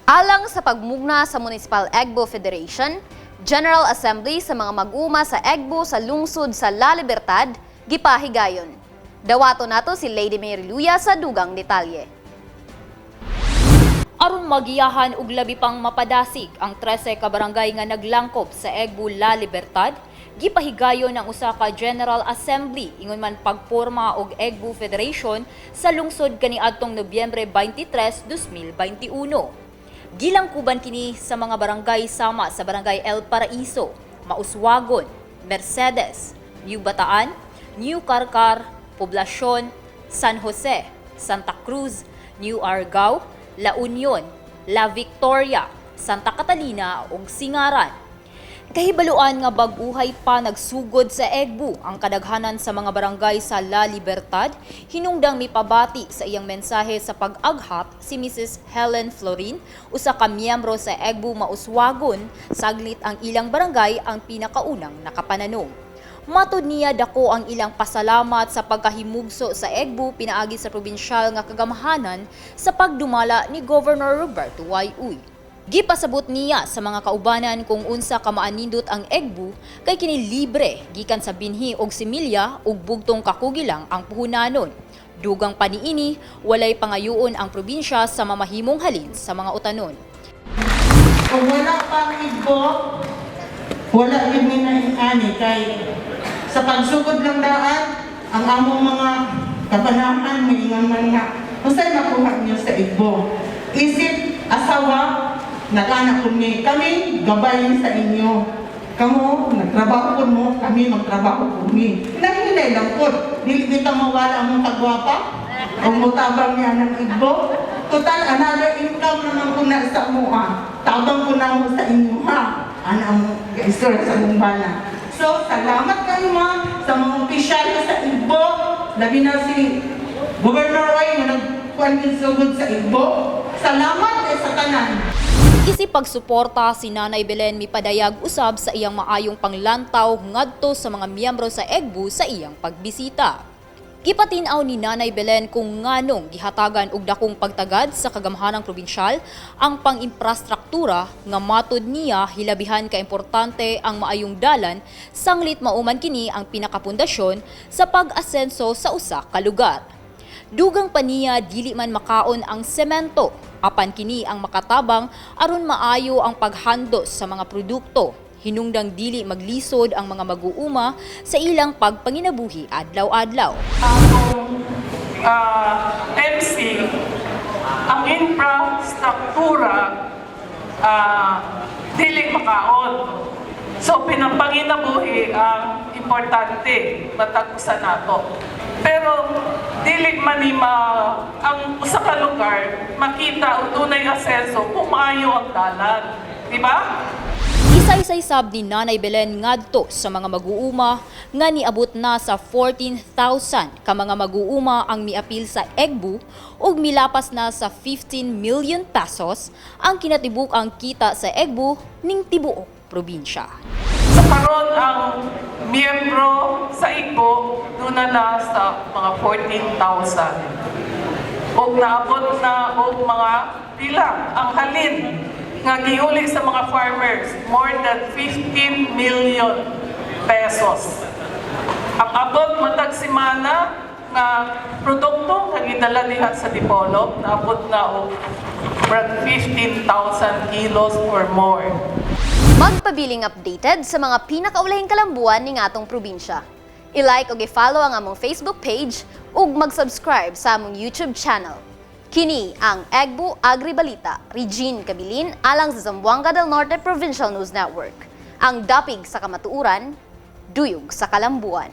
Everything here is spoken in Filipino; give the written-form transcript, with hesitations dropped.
Alang sa pagmugna sa Municipal Egbo Federation, General Assembly sa mga mag-uma sa Egbo sa lungsod sa La Libertad, gipahigayon. Dawato nato si Lady Mary Luya sa dugang detalye. Aron magiyahan og labi pang mapadasig ang 13 ka barangay nga naglangkop sa Egbo La Libertad, gipahigayon ang usa ka General Assembly ingon man pagporma og Egbo Federation sa lungsod kaniadtong Nobyembre 23, 2021. Gilangkuban kini sa mga barangay sama sa Barangay El Paraiso, Mauswagon, Mercedes, New Bataan, New Carcar, Poblacion, San Jose, Santa Cruz, New Argao, La Union, La Victoria, Santa Catalina ug Singaran. Kahibaluan nga bag-uhay pa nagsugod sa Egbo ang kadaghanan sa mga barangay sa La Libertad, hinungdang mipabati sa iyang mensahe sa pag-aghat si Mrs. Helen Florin, usa ka miyembro sa Egbo Mauswagon, saglit ang ilang barangay ang pinakaunang nakapananom. Matud niya dako ang ilang pasalamat sa pagkahimugso sa Egbo pinaagi sa probinsyal nga kagamahanan sa pagdumala ni Governor Roberto Y. Uy. Gipasabot niya sa mga kaubanan kung unsa ka maanindot ang Egbo kay kini libre gikan sa binhi og similya ug bugtong kakugilang ang puhunanon. Dugang paniini walay pangayoon ang probinsya sa mamahimong halin sa mga utanon. Kung wala pang Egbo, wala yun ani kay sa pagsugod ng daan ang among mga kabanahan maingan man nga unsay makuha niyo sa Egbo. Isip asawa nag-anak ko ni kami gabay sa inyo. Kamu nagtrabaho ko mo, kami magtrabaho ko ni. Nahilay lang po. Dili kita mawala ang kagwapa. Ang mutabang niya ng Egbo. Total, another income naman ko na sa mua. Tabang ko na mo sa inyo ha. Ang istorya sa bumbana. So, salamat kayo ma sa mga opisyal sa Egbo. Labi na si Governor Roy na nagkuhan sa Egbo. Salamat sa kanan. Isip pagsuporta si Nanay Belen mipadayag usab sa iyang maayong panglantaw ngadto sa mga miyembro sa Egbo sa iyang pagbisita. Gipatin-aw ni Nanay Belen kung nganong gihatagan og dakong pagtagad sa kagamhanang probinsyal ang pang-imprastruktura nga matud niya hilabihan ka importante ang maayong dalan sanglit mauman kini ang pinakapundasyon sa pag-asenso sa usa ka lugar. Dugang pa niya dili man makaon ang semento, apan kini ang makatabang aron maayo ang paghandos sa mga produkto. Hinungdang dili maglisod ang mga mag-uuma sa ilang pagpanginabuhi adlaw-adlaw. MC, ang infrastruktura dili makaon. So pinapanginabuhi ang importante matag-usa nato. Pero dili man ang usa ka lugar makita og dunay asenso kung maayo ang dalan, di ba? Isa-isay sab ni Nanay Belen ngadto sa mga mag-uuma nga niabot na sa 14,000 ka mga mag-uuma ang miapil sa Egbo ug milapas na sa 15 million pesos ang kinatibuk ang kita sa Egbo ning tibuok probinsya. Sa karon ang miyembro sa Egbo doon na sa mga 14,000. Og naabot na og mga pila ang halin nga giuli sa mga farmers, more than 15 million pesos. Ang abot matag semana nga produkto nga gidala diha sa Dipolog naabot na og 15,000 kilos or more. Magpabiling updated sa mga pinakaulahing kalambuan ning atong probinsya. I-like ug i-follow ang among Facebook page ug mag-subscribe sa among YouTube channel. Kini ang Egbo Agribalita, Regine Cabilin alang sa Zamboanga del Norte Provincial News Network. Ang dapig sa kamatuuran, duyog sa kalambuan.